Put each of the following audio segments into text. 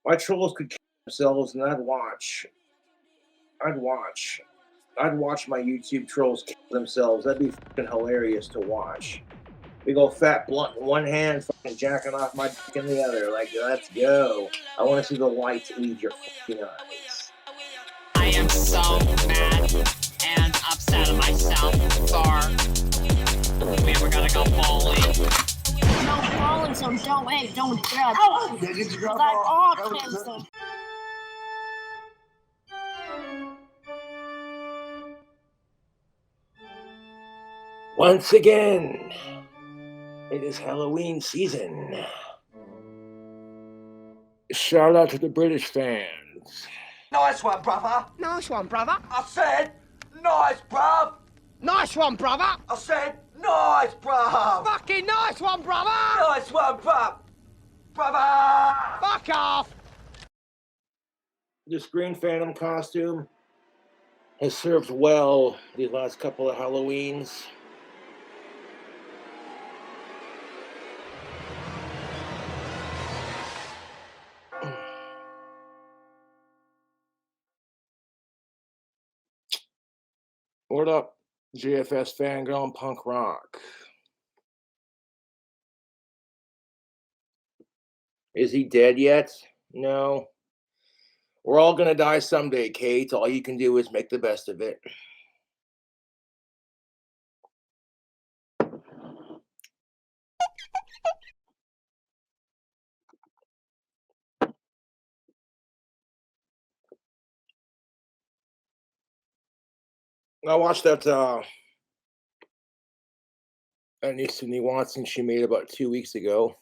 My trolls could kill themselves, and I'd watch. I'd watch. I'd watch my YouTube trolls kill themselves. That'd be fucking hilarious to watch. Big old fat blunt in one hand, fucking jacking off my dick in the other. Like, let's go. I want to see the light leave your fucking eyes. I am so mad and upset at myself for we were gonna go bowling. No bowling, so don't grab. Oh, that autism. Once again, it is Halloween season. Shout out to the British fans. Nice one, brother. Nice one, brother. I said, nice, bruv. Nice one, brother. I said, nice, bruv. Fucking nice one, brother. Nice one, bruv. Brother. Fuck off. This Green Phantom costume has served well these last couple of Halloweens. What up, JFS fangirl and punk rock? Is he dead yet? No. We're all gonna die someday, Kate. All you can do is make the best of it. I watched that new Sydney Watson she made about 2 weeks ago.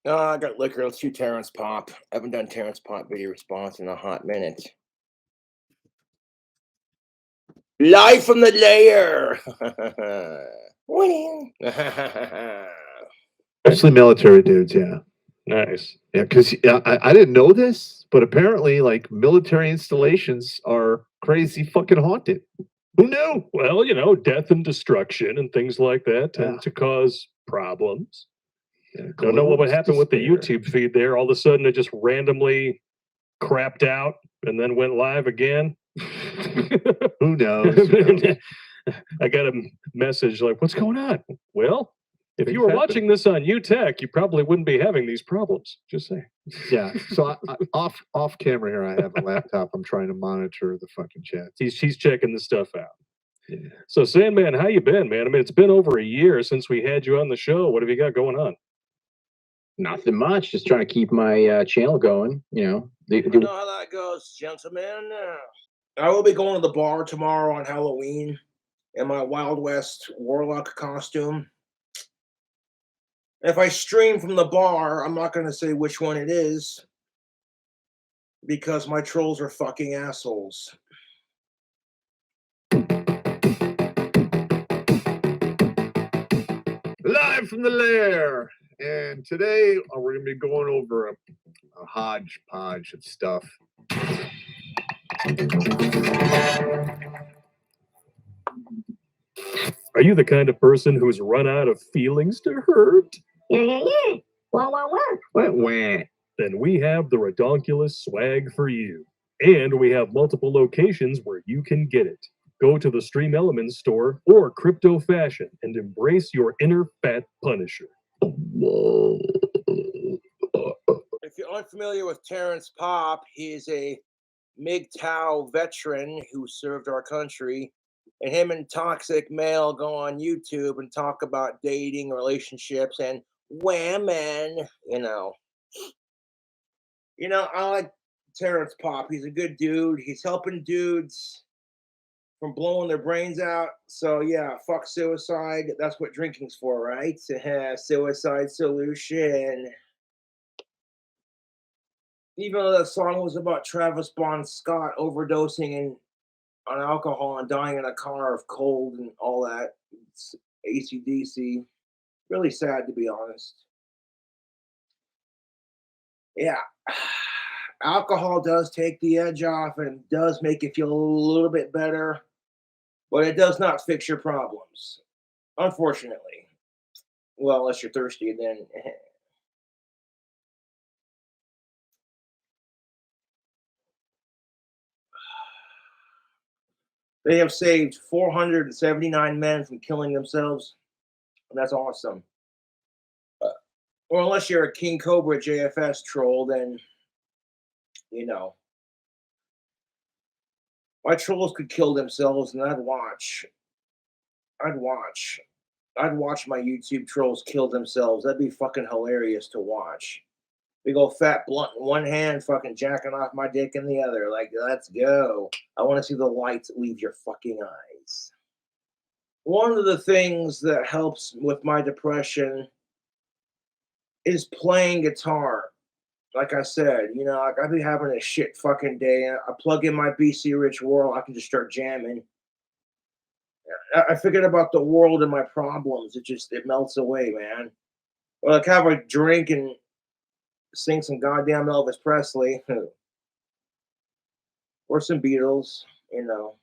I got liquor. Let's do Terrence Pop. I haven't done Terrence Pop video response in a hot minute. Live from the lair. Winning. Especially military dudes, yeah. Nice. Yeah, because I didn't know this, but apparently, like, military installations are crazy fucking haunted. Who knew? Well, death and destruction and things like that tend to cause problems. Yeah, Don't know what would happen with the despair. YouTube feed there. All of a sudden, it just randomly crapped out and then went live again. Who knows? Who knows? I got a message like, "What's going on?" Well, if Things you were happen. watching this on UTech, you probably wouldn't be having these problems. Just saying. Yeah. So off camera here, I have a laptop. I'm trying to monitor the fucking chat. She's checking this stuff out. Yeah. So, Sandman, how you been, man? I mean, it's been over a year since we had you on the show. What have you got going on? Nothing much. Just trying to keep my channel going. I know how that goes, gentlemen. I will be going to the bar tomorrow on Halloween in my Wild West Warlock costume. If I stream from the bar, I'm not going to say which one it is because my trolls are fucking assholes. Live from the lair. And today we're going to be going over a hodgepodge of stuff. Are you the kind of person who's run out of feelings to hurt? Yeah. Wah. Wah. Then we have the Redonkulous swag for you. And we have multiple locations where you can get it. Go to the Stream Elements store or Crypto Fashion and embrace your inner fat punisher. If you're unfamiliar with Terrence Pop, he's a MGTOW veteran who served our country. And him and Toxic Male go on YouTube and talk about dating, relationships, and women. I like Terrence Pop. He's a good dude. He's helping dudes from blowing their brains out. So yeah, fuck suicide. That's what drinking's for, right? Suicide solution. Even though that song was about Travis Bon Scott overdosing on alcohol and dying in a car of cold and all that. It's AC/DC. Really sad, to be honest. Yeah. Alcohol does take the edge off and does make you feel a little bit better, but it does not fix your problems, unfortunately. Well, unless you're thirsty, then They have saved 479 men from killing themselves. And that's awesome. Or unless you're a KingcobraJFS troll, then, you know, my trolls could kill themselves and I'd watch. I'd watch. I'd watch my YouTube trolls kill themselves. That'd be fucking hilarious to watch. Big old fat blunt in one hand, fucking jacking off my dick in the other. Like, let's go. I want to see the lights leave your fucking eyes. One of the things that helps with my depression is playing guitar. Like I said, you know, like I've been having a shit fucking day. I plug in my BC Rich World, I can just start jamming. I forget about the world and my problems. It melts away, man. Or like have a drink and sing some goddamn Elvis Presley or some Beatles, you know.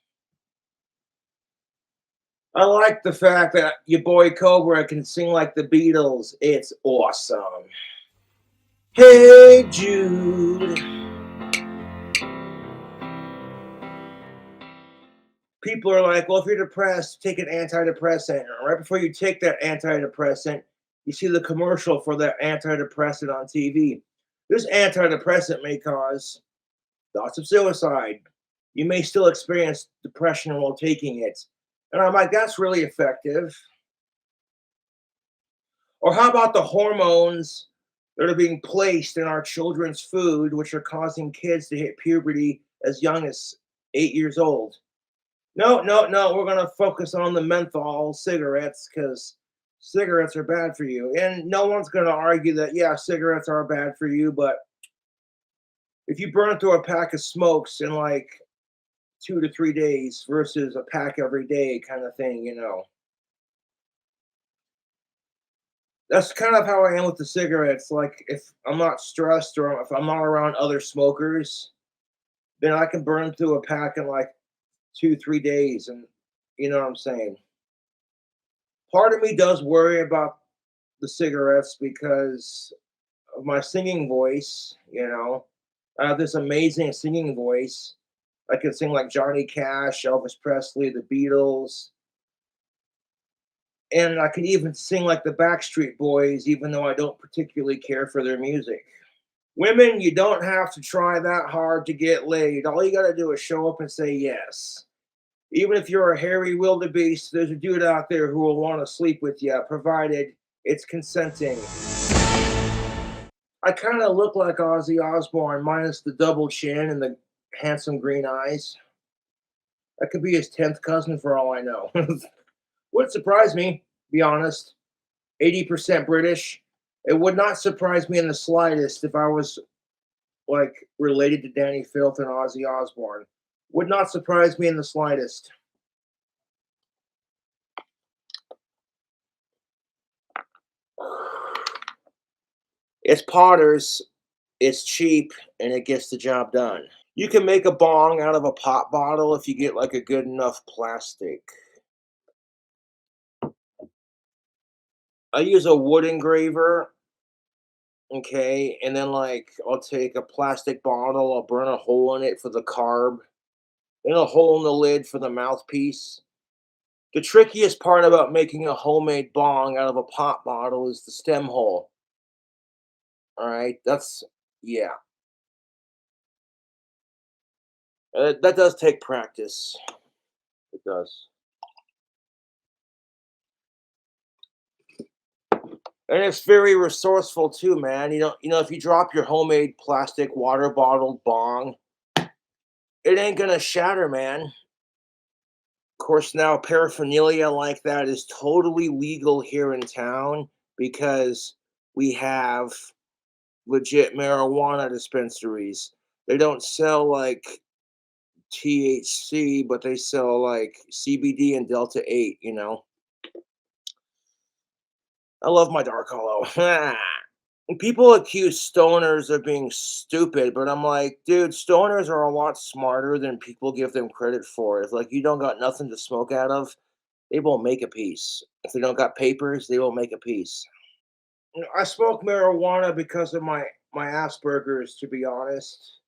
I like the fact that your boy Cobra can sing like the Beatles. It's awesome. Hey Jude. People are like, well, if you're depressed, take an antidepressant. Right before you take that antidepressant, you see the commercial for that antidepressant on TV. This antidepressant may cause thoughts of suicide. You may still experience depression while taking it. And I'm like, that's really effective. Or how about the hormones that are being placed in our children's food, which are causing kids to hit puberty as young as 8 years old? No, we're going to focus on the menthol cigarettes because cigarettes are bad for you. And no one's going to argue that, yeah, cigarettes are bad for you, but if you burn through a pack of smokes in like 2 to 3 days versus a pack every day kind of thing, you know. That's kind of how I am with the cigarettes. Like if I'm not stressed or if I'm not around other smokers, then I can burn through a pack in like 2, 3 days. And you know what I'm saying? Part of me does worry about the cigarettes because of my singing voice, you know. I have this amazing singing voice. I can sing like Johnny Cash, Elvis Presley, the Beatles. And I can even sing like the Backstreet Boys, even though I don't particularly care for their music. Women, you don't have to try that hard to get laid. All you got to do is show up and say yes. Even if you're a hairy wildebeest, there's a dude out there who will want to sleep with you, provided it's consenting. I kind of look like Ozzy Osbourne, minus the double chin and the handsome green eyes. That could be his 10th cousin for all I know. Would surprise me, be honest. 80% British. It would not surprise me in the slightest if I was like related to Danny Filth and Ozzy Osbourne. Would not surprise me in the slightest. It's Potter's, it's cheap, and it gets the job done. You can make a bong out of a pop bottle if you get like a good enough plastic. I use a wood engraver, okay, and then like I'll take a plastic bottle, I'll burn a hole in it for the carb, then a hole in the lid for the mouthpiece. The trickiest part about making a homemade bong out of a pop bottle is the stem hole. All right, yeah. That does take practice. It does. And it's very resourceful too, man. If you drop your homemade plastic water bottle bong, it ain't gonna shatter, man. Of course, now paraphernalia like that is totally legal here in town because we have legit marijuana dispensaries. They don't sell like THC, but they sell like CBD and Delta 8, you know. I love my Dark Hollow. People accuse stoners of being stupid, but I'm like, dude, stoners are a lot smarter than people give them credit for. If like you don't got nothing to smoke out of, they won't make a piece. If they don't got papers, they won't make a piece. I smoke marijuana because of my Asperger's, to be honest.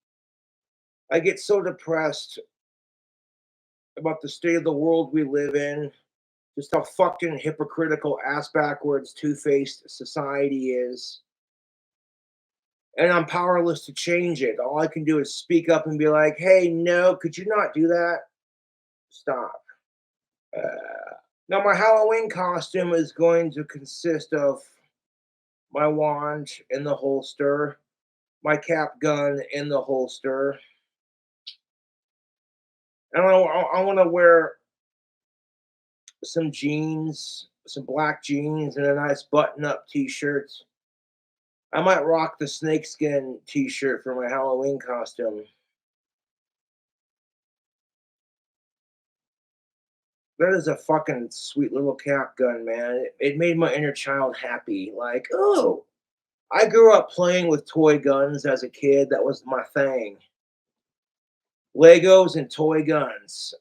I get so depressed about the state of the world we live in, just how fucking hypocritical, ass backwards, two-faced society is. And I'm powerless to change it. All I can do is speak up and be like, hey, no, could you not do that? Stop. Now, my Halloween costume is going to consist of my wand in the holster, my cap gun in the holster, and I want to wear some jeans, some black jeans, and a nice button-up t-shirt. I might rock the snakeskin t-shirt for my Halloween costume. That is a fucking sweet little cap gun, man. It made my inner child happy. Like, oh, I grew up playing with toy guns as a kid. That was my thing. Legos and toy guns.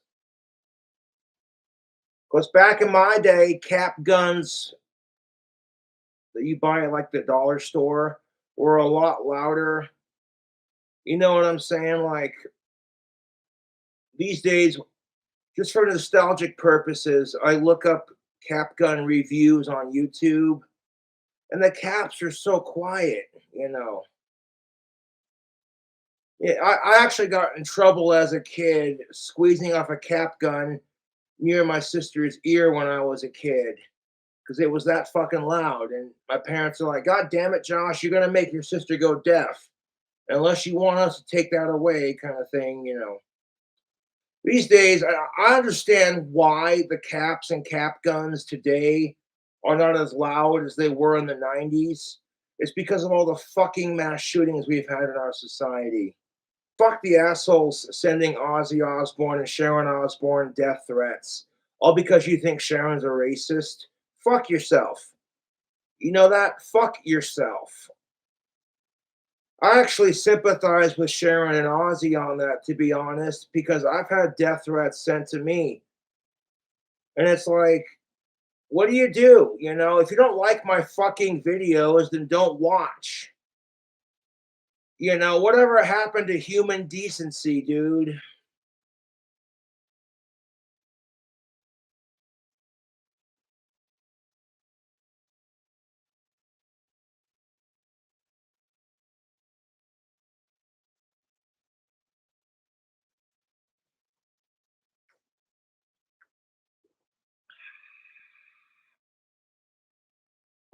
Because back in my day, cap guns that you buy at like the dollar store were a lot louder. You know what I'm saying? Like, these days, just for nostalgic purposes, I look up cap gun reviews on YouTube, and the caps are so quiet, you know. Yeah, I actually got in trouble as a kid squeezing off a cap gun near my sister's ear when I was a kid because it was that fucking loud. And my parents are like, God damn it, Josh, you're going to make your sister go deaf unless you want us to take that away, kind of thing, you know. These days, I understand why the caps and cap guns today are not as loud as they were in the 90s. It's because of all the fucking mass shootings we've had in our society. Fuck the assholes sending Ozzy Osbourne and Sharon Osbourne death threats, all because you think Sharon's a racist. Fuck yourself. You know that? Fuck yourself. I actually sympathize with Sharon and Ozzy on that, to be honest, because I've had death threats sent to me. And it's like, what do? You know, if you don't like my fucking videos, then don't watch. You know, whatever happened to human decency, dude?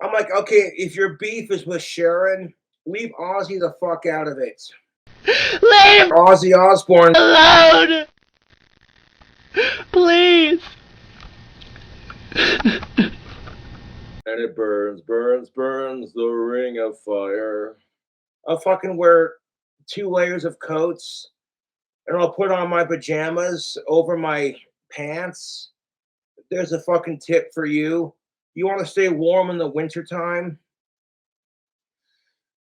I'm like, okay, if your beef is with Sharon, leave Ozzy the fuck out of it. Leave Ozzy Osbourne alone! Please! And it burns, burns, burns, the ring of fire. I'll fucking wear 2 layers of coats, and I'll put on my pajamas over my pants. There's a fucking tip for you. You want to stay warm in the wintertime?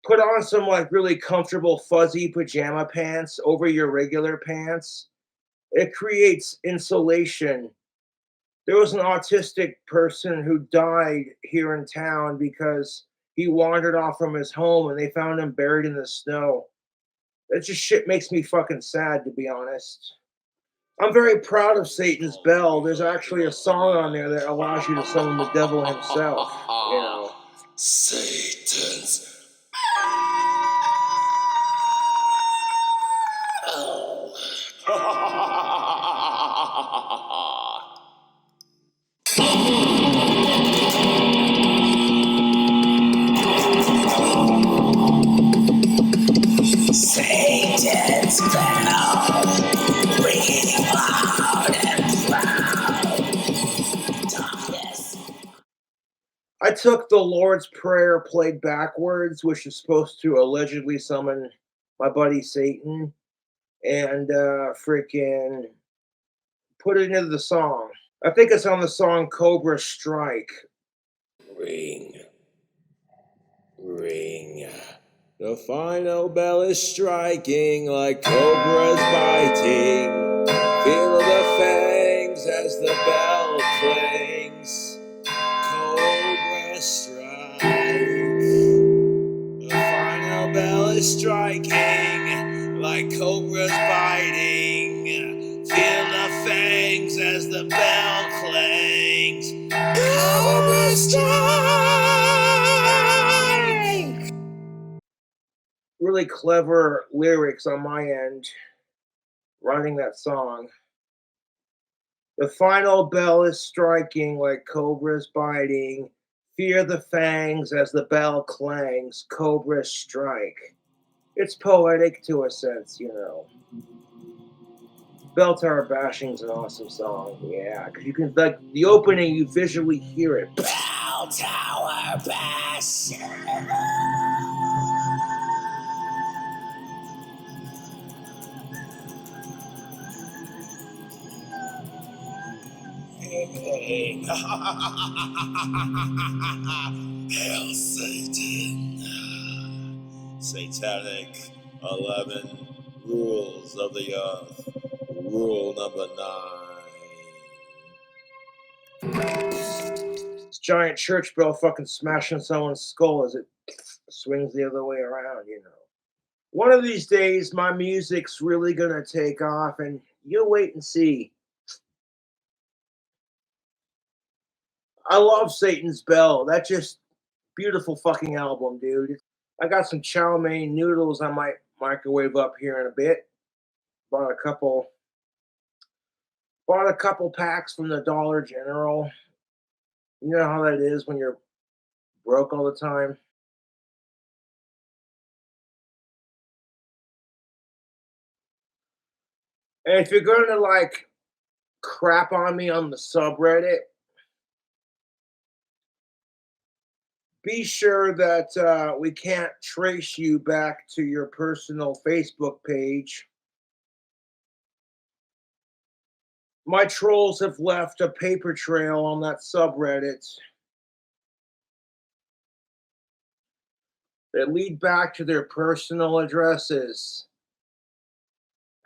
Put on some like really comfortable fuzzy pajama pants over your regular pants. It creates insulation. There was an autistic person who died here in town because he wandered off from his home and they found him buried in the snow. That just shit makes me fucking sad, to be honest. I'm very proud of Satan's Bell. There's actually a song on there that allows you to summon the devil himself, you know. Satan's Satan's bell, ringing loud and proud. Darkness. I took the Lord's Prayer played backwards, which is supposed to allegedly summon my buddy Satan, and freaking put it into the song. I think it's on the song Cobra Strike. Ring. Ring. The final bell is striking like cobras biting. Feel the fangs as the bell clings. Cobra strike. The final bell is striking like cobras biting. Feel the fangs bell clangs, Cobra strike! Really clever lyrics on my end, writing that song. The final bell is striking like cobras biting. Fear the fangs as the bell clangs, cobras strike. It's poetic to a sense, you know. Bell Tower Bashing's an awesome song, yeah, because you can, like, the opening, you visually hear it. Bell Tower Bashing! Hail Satan! Satanic 11 rules of the earth. Rule number 9. This giant church bell fucking smashing someone's skull as it swings the other way around, you know. One of these days, my music's really gonna take off, and you'll wait and see. I love Satan's Bell. That's just beautiful fucking album, dude. I got some chow mein noodles I might microwave up here in a bit. Bought a couple packs from the Dollar General. You know how that is when you're broke all the time. And if you're gonna like crap on me on the subreddit, be sure that we can't trace you back to your personal Facebook page. My trolls have left a paper trail on that subreddit that lead back to their personal addresses.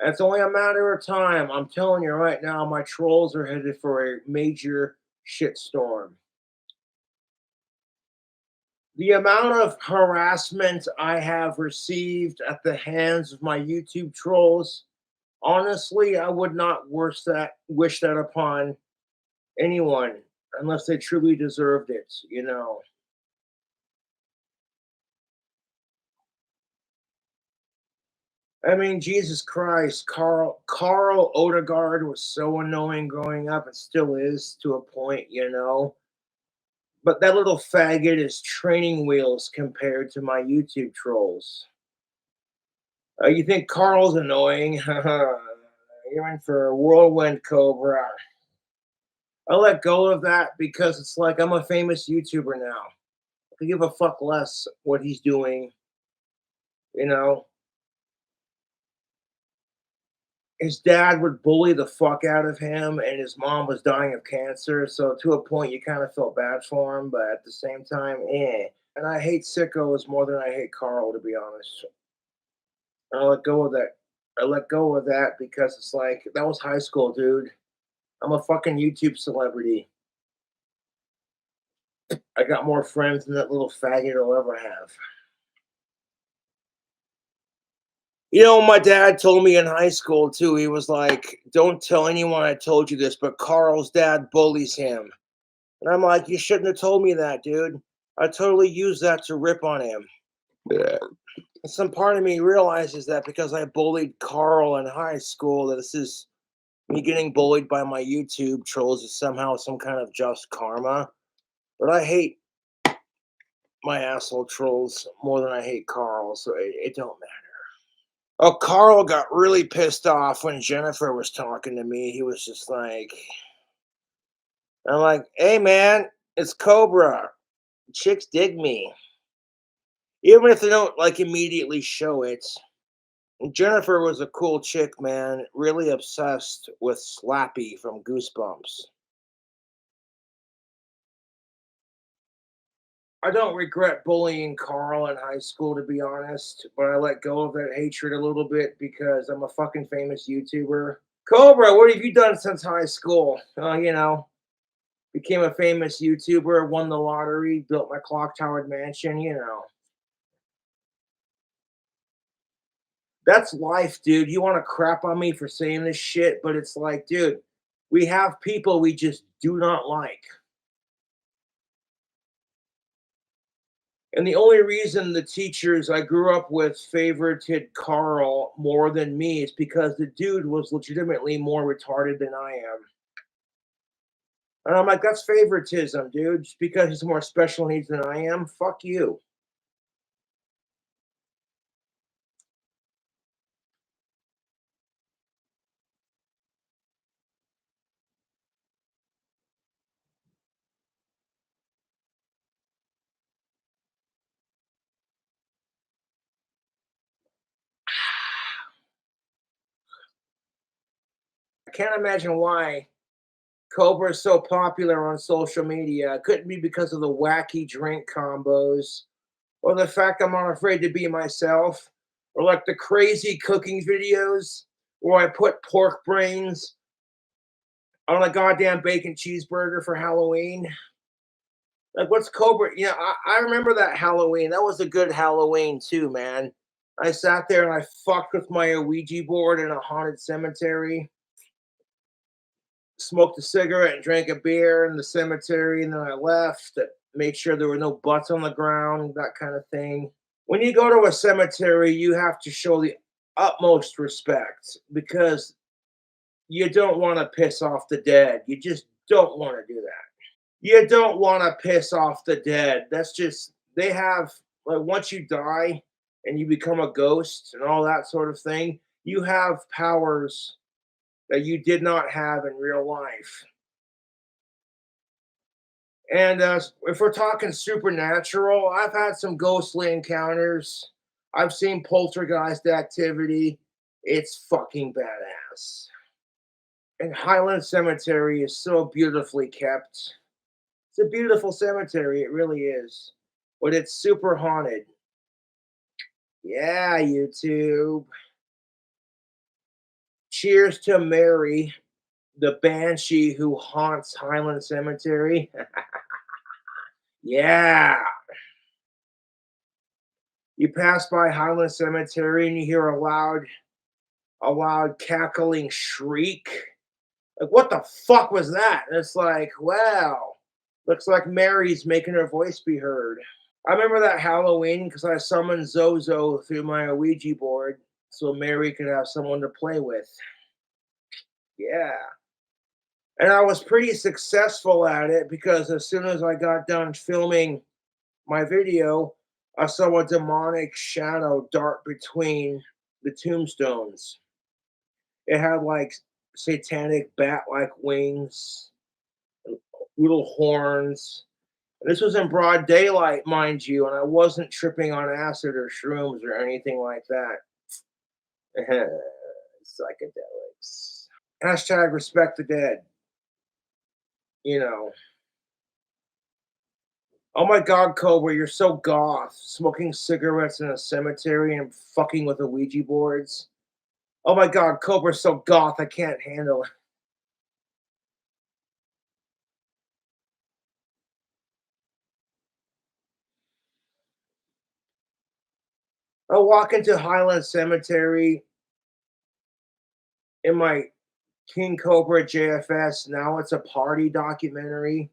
And it's only a matter of time. I'm telling you right now, my trolls are headed for a major shitstorm. The amount of harassment I have received at the hands of my YouTube trolls, honestly, I would not wish that upon anyone unless they truly deserved it, you know. I mean, Jesus Christ, Carl Odegaard was so annoying growing up and still is to a point, you know. But that little faggot is training wheels compared to my YouTube trolls. You think Carl's annoying? You're in for a whirlwind, Cobra. I let go of that because it's like I'm a famous YouTuber now. I could give a fuck less what he's doing, you know. His dad would bully the fuck out of him, and his mom was dying of cancer. So to a point, you kind of felt bad for him, but at the same time, eh. And I hate sickos more than I hate Carl, to be honest. I let go of that. I let go of that because it's like that was high school, dude. I'm a fucking YouTube celebrity. I got more friends than that little faggot will ever have. You know, my dad told me in high school too, he was like, don't tell anyone I told you this, but Carl's dad bullies him. And I'm like, you shouldn't have told me that, dude. I totally used that to rip on him. Yeah. And some part of me realizes that because I bullied Carl in high school, that this is me getting bullied by my YouTube trolls is somehow some kind of just karma. But I hate my asshole trolls more than I hate Carl, so it don't matter. Oh, Carl got really pissed off when Jennifer was talking to me. He was just like, I'm like, hey man, it's Cobra. Chicks dig me. Even if they don't like immediately show it. And Jennifer was a cool chick, man. Really obsessed with Slappy from Goosebumps. I don't regret bullying Carl in high school, to be honest, but I let go of that hatred a little bit because I'm a fucking famous YouTuber. Cobra, what have you done since high school? You know, became a famous YouTuber, won the lottery, built my clock-towered mansion, you know. That's life, dude. You want to crap on me for saying this shit, but it's like, dude, We have people we just do not like. And the only reason the teachers I grew up with favorited Carl more than me is because the dude was legitimately more retarded than I am. And I'm like, that's favoritism, dude. Just because he's more special needs than I am, fuck you. I can't imagine why Cobra is so popular on social media. It couldn't be because of the wacky drink combos or the fact I'm not afraid to be myself or like the crazy cooking videos where I put pork brains on a goddamn bacon cheeseburger for Halloween. Like, what's Cobra? You know, I remember that Halloween. That was a good Halloween, too, man. I sat there and I fucked with my Ouija board in a haunted cemetery, smoked a cigarette and drank a beer in the cemetery, and then I left, made sure there were no butts on the ground, that kind of thing. When you go to a cemetery, you have to show the utmost respect because you don't want to piss off the dead. You just don't want to do that. You don't want to piss off the dead. That's just, they have, like, once you die and you become a ghost and all that sort of thing, you have powers that you did not have in real life. And if we're talking supernatural, I've had some ghostly encounters. I've seen poltergeist activity. It's fucking badass. And Highland Cemetery is so beautifully kept. It's a beautiful cemetery, it really is. But it's super haunted. Yeah, YouTube. Cheers to Mary, the banshee who haunts Highland Cemetery. Yeah. You pass by Highland Cemetery and you hear a loud cackling shriek. Like, what the fuck was that? And it's like, wow, looks like Mary's making her voice be heard. I remember that Halloween because I summoned Zozo through my Ouija board so Mary could have someone to play with. Yeah. And I was pretty successful at it because as soon as I got done filming my video, I saw a demonic shadow dart between the tombstones. It had like satanic bat-like wings, little horns. And this was in broad daylight, mind you, and I wasn't tripping on acid or shrooms or anything like that. Psychedelics. Hashtag respect the dead. You know. Oh my God, Cobra, you're so goth. Smoking cigarettes in a cemetery and fucking with Ouija boards. Oh my God, Cobra's so goth, I can't handle it. I walk into Highland Cemetery in my KingcobraJFS. Now it's a party documentary.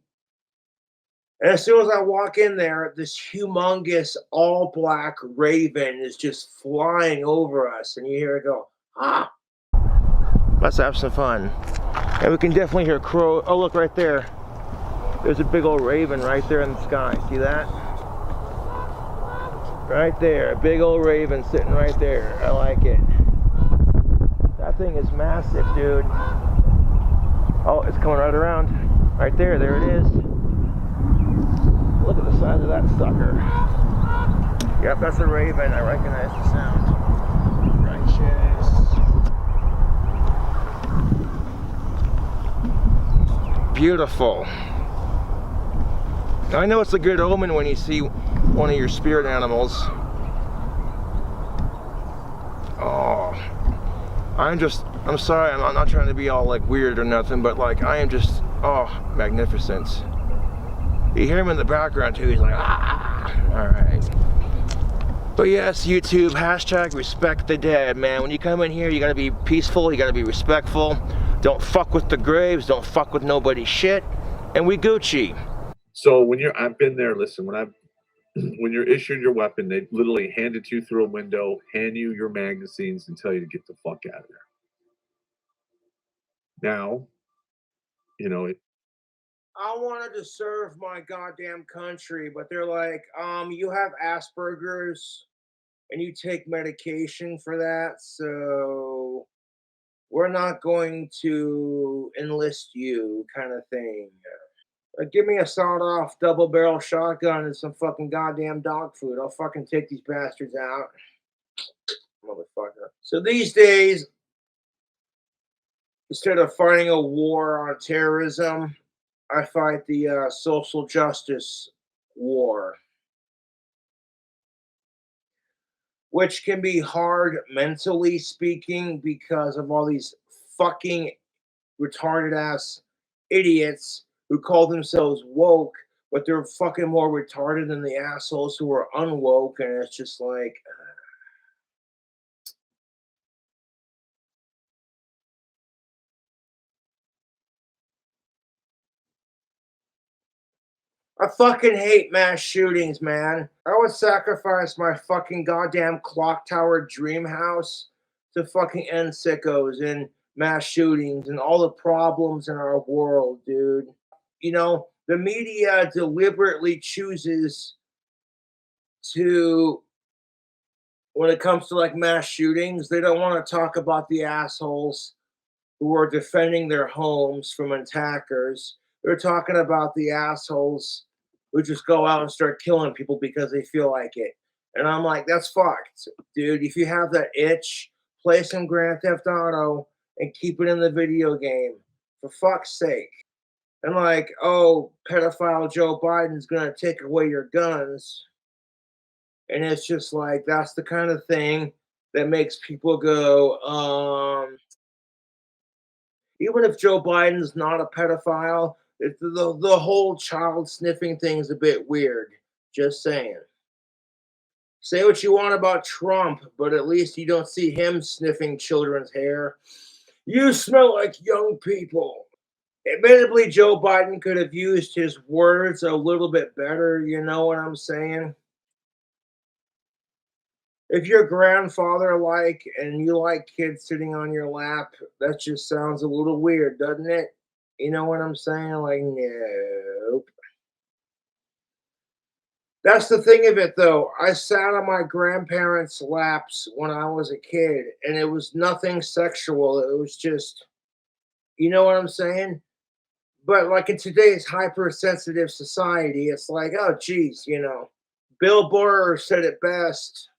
And as soon as I walk in there, this humongous all-black raven is just flying over us. And you hear it go, ah. Let's have some fun. And we can definitely hear crow. Oh, look right there. There's a big old raven right there in the sky. See that? Right there. A big old raven sitting right there. I like it. That thing is massive, dude. Oh, it's coming right around. Right there. There it is. Look at the size of that sucker. Yep, that's a raven. I recognize the sound. Righteous. Beautiful. I know it's a good omen when you see one of your spirit animals. Oh, I'm sorry, I'm not trying to be all like weird or nothing, but like I am just, oh, magnificent. You hear him in the background too, he's like, ah, all right. But yes, YouTube, hashtag respect the dead, man. When you come in here, you gotta be peaceful, you gotta be respectful. Don't fuck with the graves. Don't fuck with nobody's shit. And we Gucci. So when I've been there. Listen, when you're issued your weapon, they literally hand it to you through a window, hand you your magazines, and tell you to get the fuck out of there. Now, I wanted to serve my goddamn country, but they're like, you have Asperger's and you take medication for that, so we're not going to enlist you, kind of thing. Give me a sawed-off double-barrel shotgun and some fucking goddamn dog food. I'll fucking take these bastards out. Motherfucker. So these days, instead of fighting a war on terrorism, I fight the social justice war, which can be hard mentally speaking because of all these fucking retarded-ass idiots who call themselves woke, but they're fucking more retarded than the assholes who are unwoke, and it's just like... I fucking hate mass shootings, man. I would sacrifice my fucking goddamn clock tower dream house to fucking end sickos and mass shootings and all the problems in our world, dude. The media deliberately chooses to, when it comes to like mass shootings, they don't want to talk about the assholes who are defending their homes from attackers. They're talking about the assholes who just go out and start killing people because they feel like it. And I'm like, that's fucked, dude. If you have that itch, play some Grand Theft Auto and keep it in the video game, for fuck's sake. And like, oh, pedophile Joe Biden's gonna take away your guns. And it's just like, that's the kind of thing that makes people go, even if Joe Biden's not a pedophile, the whole child sniffing thing is a bit weird. Just saying. Say what you want about Trump, but at least you don't see him sniffing children's hair. You smell like young people. Admittedly, Joe Biden could have used his words a little bit better, you know what I'm saying? If you're grandfather-like and you like kids sitting on your lap, that just sounds a little weird, doesn't it? You know what I'm saying? Like, nope. That's the thing of it, though. I sat on my grandparents' laps when I was a kid, and it was nothing sexual. It was just, you know what I'm saying? But like in today's hypersensitive society, it's like, oh, geez, Bill Burr said it best.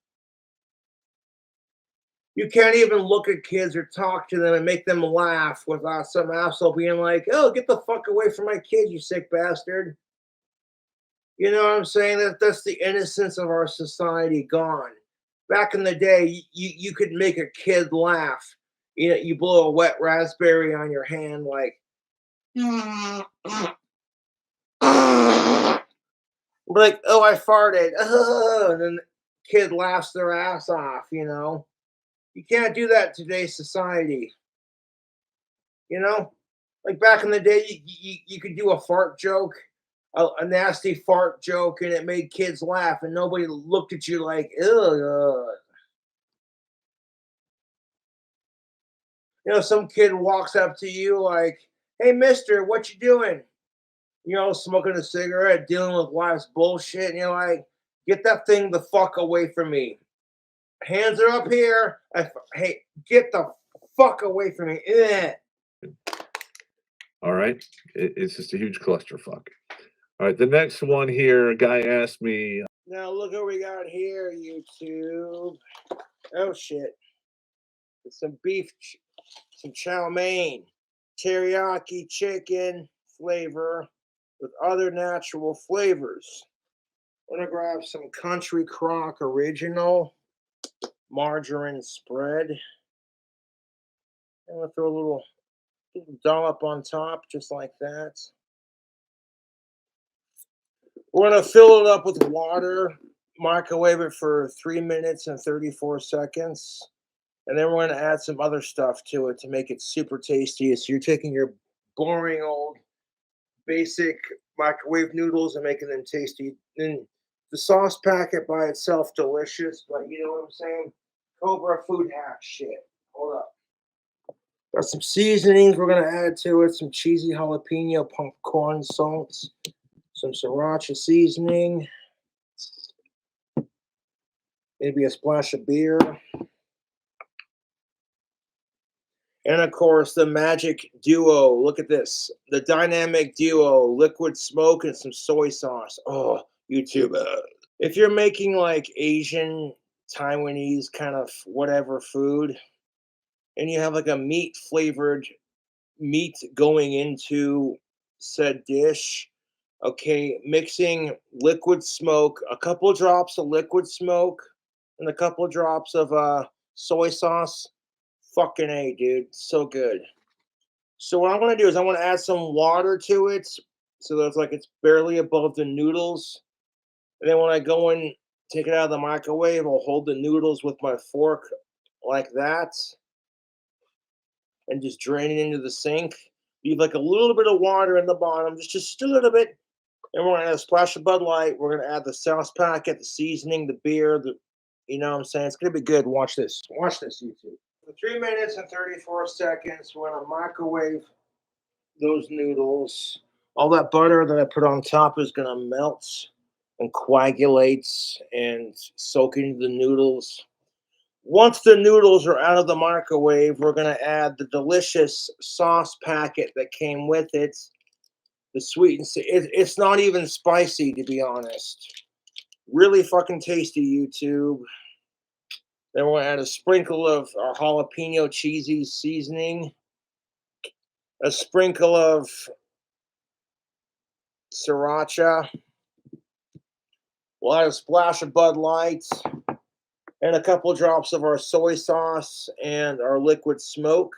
You can't even look at kids or talk to them and make them laugh without some asshole being like, oh, get the fuck away from my kid, you sick bastard. You know what I'm saying? That's the innocence of our society gone. Back in the day, you could make a kid laugh. You blow a wet raspberry on your hand like, like, oh, I farted. And then the kid laughs their ass off, You can't do that in today's society. Like back in the day, you could do a fart joke, a nasty fart joke, and it made kids laugh, and nobody looked at you like, ugh. Some kid walks up to you like, hey, mister, what you doing? Smoking a cigarette, dealing with life's bullshit, and you're like, get that thing the fuck away from me. Hands are up here. Hey, get the fuck away from me. Ugh. All right. It's just a huge clusterfuck. All right. The next one here, a guy asked me. Now look what we got here, YouTube. Oh, shit. It's some beef, some chow mein, teriyaki chicken flavor with other natural flavors. I'm going to grab some Country Crock Original margarine spread. I'm going to throw a little dollop on top, just like that. We're going to fill it up with water, microwave it for 3 minutes and 34 seconds. And then we're going to add some other stuff to it to make it super tasty. So you're taking your boring old basic microwave noodles and making them tasty. And the sauce packet by itself, delicious, but you know what I'm saying? Cobra food hack shit. Hold up. Got some seasonings we're going to add to it. Some cheesy jalapeno popcorn salts. Some sriracha seasoning. Maybe a splash of beer. And of course, the magic duo. Look at this. The dynamic duo, liquid smoke and some soy sauce. Oh, YouTube. If you're making like Asian, Taiwanese kind of whatever food, and you have like a meat flavored meat going into said dish, okay, mixing liquid smoke, a couple of drops of liquid smoke, and a couple of drops of soy sauce. Fucking A, dude. So good. So what I'm going to do is I want to add some water to it so that it's like it's barely above the noodles. And then when I go and take it out of the microwave, I'll hold the noodles with my fork like that and just drain it into the sink. Leave like a little bit of water in the bottom, just a little bit. And we're going to add a splash of Bud Light. We're going to add the sauce packet, the seasoning, the beer, you know what I'm saying? It's going to be good. Watch this. Watch this, YouTube. For 3 minutes and 34 seconds, we're going to microwave those noodles. All that butter that I put on top is going to melt and coagulate and soak into the noodles. Once the noodles are out of the microwave, we're going to add the delicious sauce packet that came with it. The sweet and it's not even spicy, to be honest. Really fucking tasty, YouTube. Then we're going to add a sprinkle of our jalapeno cheesy seasoning, a sprinkle of sriracha. We'll add a splash of Bud Light and a couple drops of our soy sauce and our liquid smoke.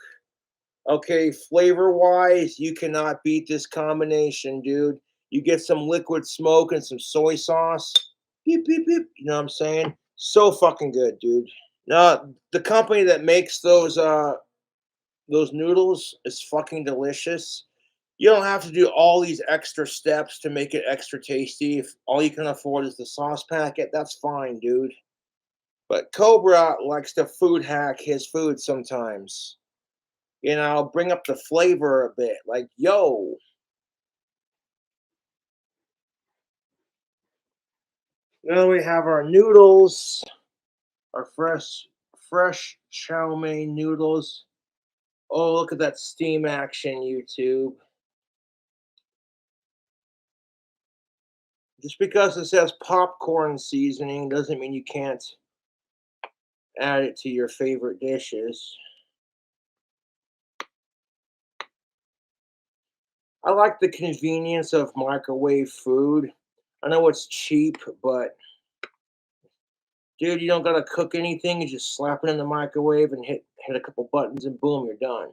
Okay, flavor-wise, you cannot beat this combination, dude. You get some liquid smoke and some soy sauce. Beep, beep, beep. You know what I'm saying? So fucking good, dude. Now, the company that makes those noodles is fucking delicious. You don't have to do all these extra steps to make it extra tasty. If all you can afford is the sauce packet, that's fine, dude. But Cobra likes to food hack his food sometimes. You know, bring up the flavor a bit. Like, yo. Now we have our noodles, our fresh chow mein noodles. Oh, look at that steam action, YouTube. Just because it says popcorn seasoning doesn't mean you can't add it to your favorite dishes. I like the convenience of microwave food. I know it's cheap, but dude, you don't gotta cook anything. You just slap it in the microwave and hit a couple buttons and boom, you're done.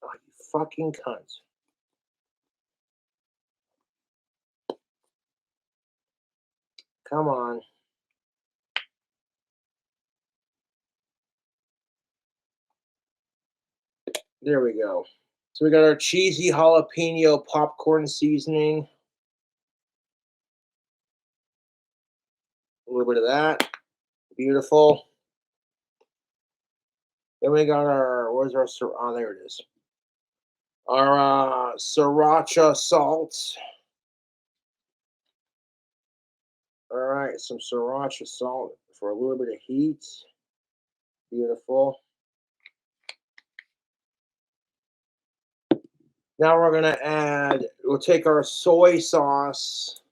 Oh, you fucking cunt. Come on. There we go. So we got our cheesy jalapeno popcorn seasoning. A little bit of that. Beautiful. Then we got our, where's our, oh, there it is. Our sriracha salt. All right, some sriracha salt for a little bit of heat. Beautiful. Now we're going to add, we'll take our soy sauce.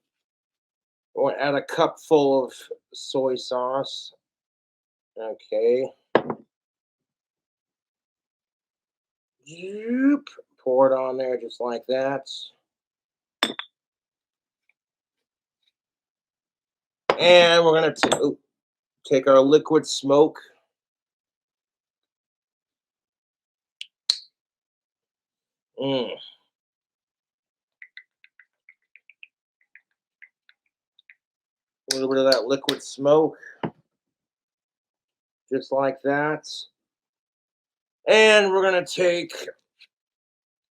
We'll add a cup full of soy sauce. Okay. Zoop. Pour it on there just like that. And we're going to take our liquid smoke. A little bit of that liquid smoke. just like that. And we're going to take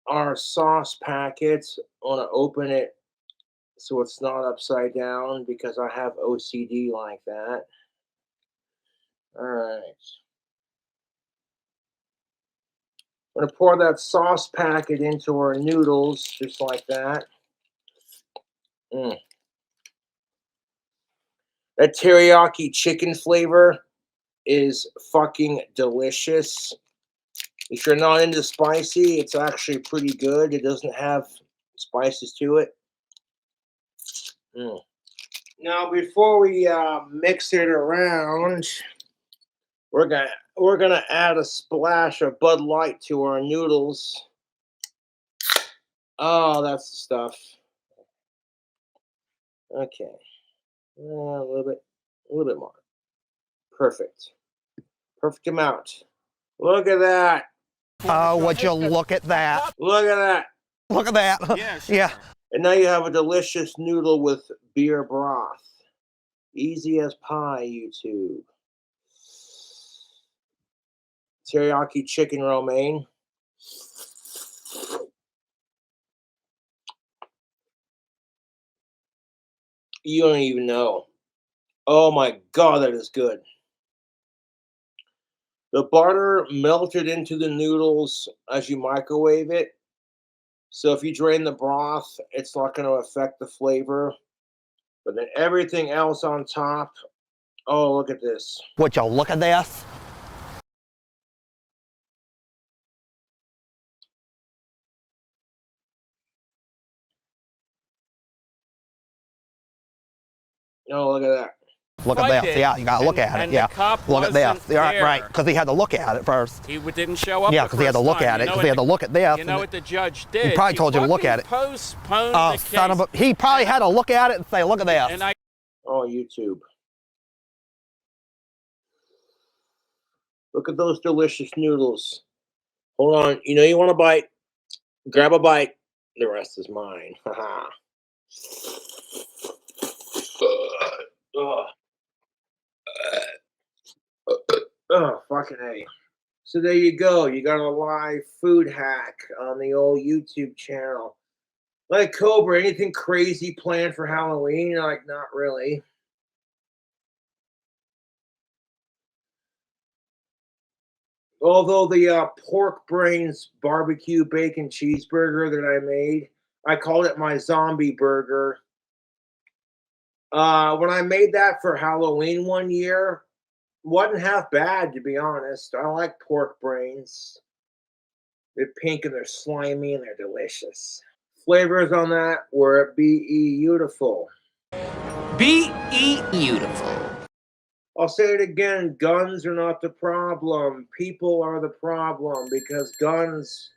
our sauce packet. I want to open it so it's not upside down because I have OCD like that. All right. I'm going to pour that sauce packet into our noodles just like that. That teriyaki chicken flavor is fucking delicious. If you're not into spicy, it's actually pretty good. It doesn't have spices to it. Now, before we mix it around, we're gonna add a splash of Bud Light to our noodles. Oh, that's the stuff. Okay, a little bit more. Perfect amount. Look at that. Would you look at that? Look at that. Look at that. Yeah, sure. Yeah. And now you have a delicious noodle with beer broth. Easy as pie, YouTube. Teriyaki chicken romaine. You don't even know. Oh my God, that is good. The butter melted into the noodles as you microwave it. So if you drain the broth, it's not going to affect the flavor. But then everything else on top. Oh, look at this. Would you look at this? Oh, look at that. Look at this. Yeah, you gotta look at it. And Yeah. the cop Look at wasn't this. Yeah, there. right. Because he had to look at it first. He didn't show up. Yeah, the because he had to first look time. at it. You know Because he had to what look at this. You know what the judge did? He probably told you to look at it. Postponed Oh, the son of case. a! He probably had to look at it and say, "Look at this." And I Oh, YouTube. Look at those delicious noodles. Hold on. You know you want a bite? Grab a bite. The rest is mine. Haha. Oh, fucking A. So there you go. You got a live food hack on the old YouTube channel. Like Cobra, anything crazy planned for Halloween? You're like, not really. Although the pork brains barbecue bacon cheeseburger that I made, I called it my zombie burger. When I made that for Halloween one year, wasn't half bad, to be honest. I like pork brains. They're pink and they're slimy and they're delicious. Flavors on that were beautiful. beautiful. I'll say it again, guns are not the problem. People are the problem because guns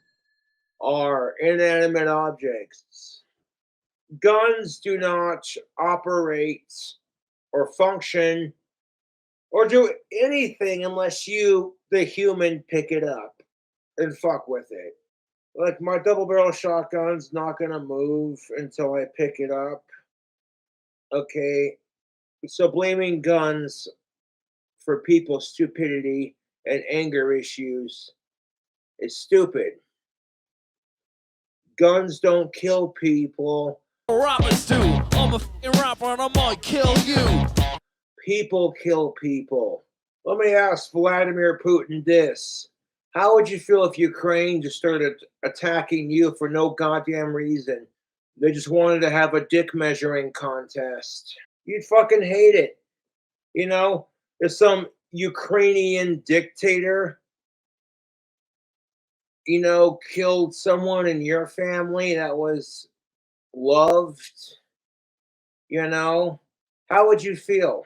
are inanimate objects. Guns do not operate or function or do anything unless you, the human, pick it up and fuck with it. Like my double barrel shotgun's not gonna move until I pick it up. Okay, so blaming guns for people's stupidity and anger issues is stupid. Guns don't kill people. Rappers do. I'm a f***ing rapper and I might kill you. People kill people. Let me ask Vladimir Putin this. How would you feel if Ukraine just started attacking you for no goddamn reason? They just wanted to have a dick measuring contest. You'd fucking hate it. You know, if some Ukrainian dictator, you know, killed someone in your family that was loved, you know, how would you feel,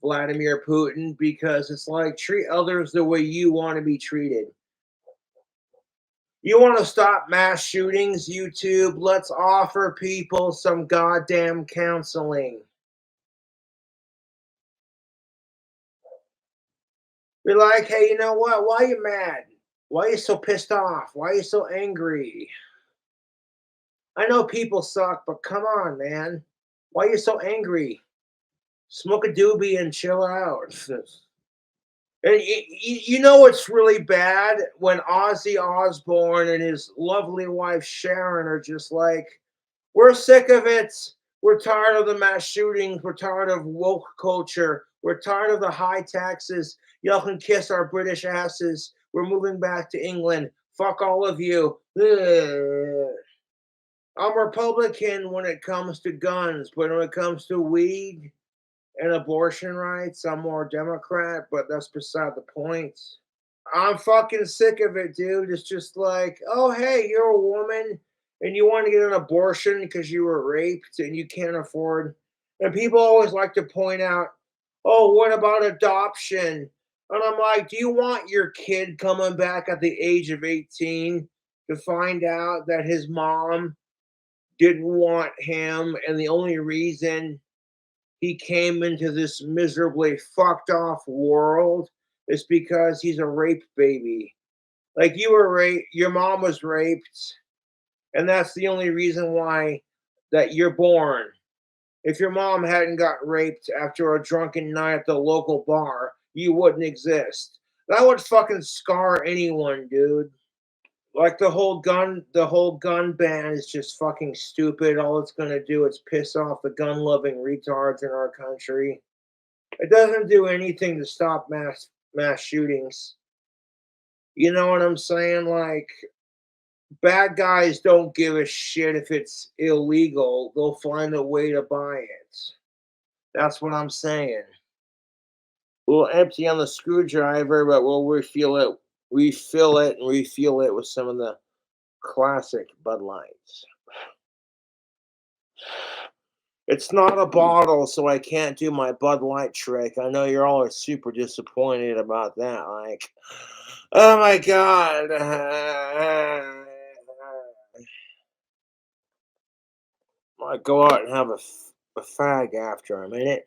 Vladimir Putin? Because it's like, treat others the way you want to be treated. You want to stop mass shootings, YouTube? Let's offer people some goddamn counseling. Be like, hey, you know what? Why are you mad? Why are you so pissed off? Why are you so angry? I know people suck, but come on, man. Why are you so angry? Smoke a doobie and chill out. And you know what's really bad? When Ozzy Osbourne and his lovely wife Sharon are just like, we're sick of it. We're tired of the mass shootings. We're tired of woke culture. We're tired of the high taxes. Y'all can kiss our British asses. We're moving back to England. Fuck all of you. Ugh. I'm Republican when it comes to guns, but when it comes to weed and abortion rights, I'm more Democrat, but that's beside the point. I'm fucking sick of it, dude. It's just like, oh, hey, you're a woman and you want to get an abortion because you were raped and you can't afford. And people always like to point out, oh, what about adoption? And I'm like, do you want your kid coming back at the age of 18 to find out that his mom didn't want him and the only reason he came into this miserably fucked off world is because he's a rape baby? Like, you were raped, your mom was raped, and that's the only reason why that you're born. If your mom hadn't got raped after a drunken night at the local bar, you wouldn't exist. That would fucking scar anyone, dude. Like the whole gun ban is just fucking stupid. All it's gonna do is piss off the gun-loving retards in our country. It doesn't do anything to stop mass shootings. You know what I'm saying? Like, bad guys don't give a shit if it's illegal. They'll find a way to buy it. That's what I'm saying. We'll empty on the screwdriver, but we'll refill it with some of the classic Bud Lights. It's not a bottle, so I can't do my Bud Light trick. I know you're all super disappointed about that. Like, oh my God. Might go out and have a fag after a minute.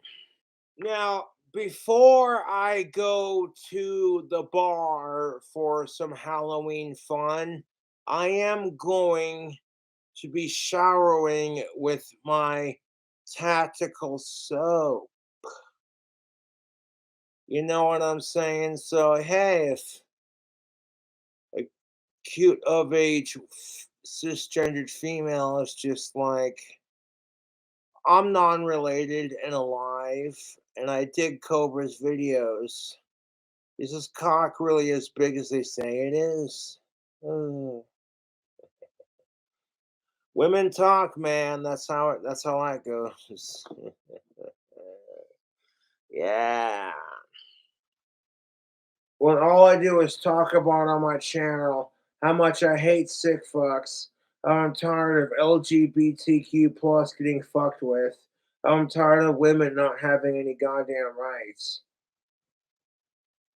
Now, before I go to the bar for some Halloween fun, I am going to be showering with my tactical soap. You know what I'm saying? So, hey, if a cute of age cisgendered female is just like, I'm non-related and alive, and I dig Cobra's videos. Is this cock really as big as they say it is? Women talk, man. That's how that goes. Yeah. When all I do is talk about on my channel how much I hate sick fucks. I'm tired of LGBTQ plus getting fucked with. I'm tired of women not having any goddamn rights.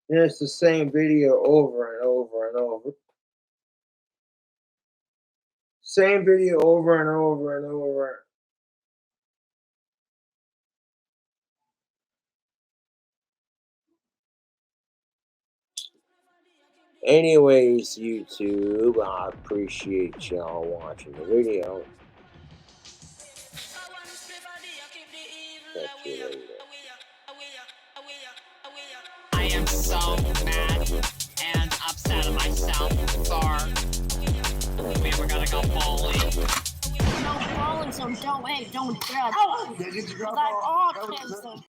And it's the same video over and over and over. Same video over and over and over. Anyways, YouTube, I appreciate y'all watching the video. Catch you later. I am so mad and upset at myself for we were gonna go bowling. No bowling, so don't drink. I got autism.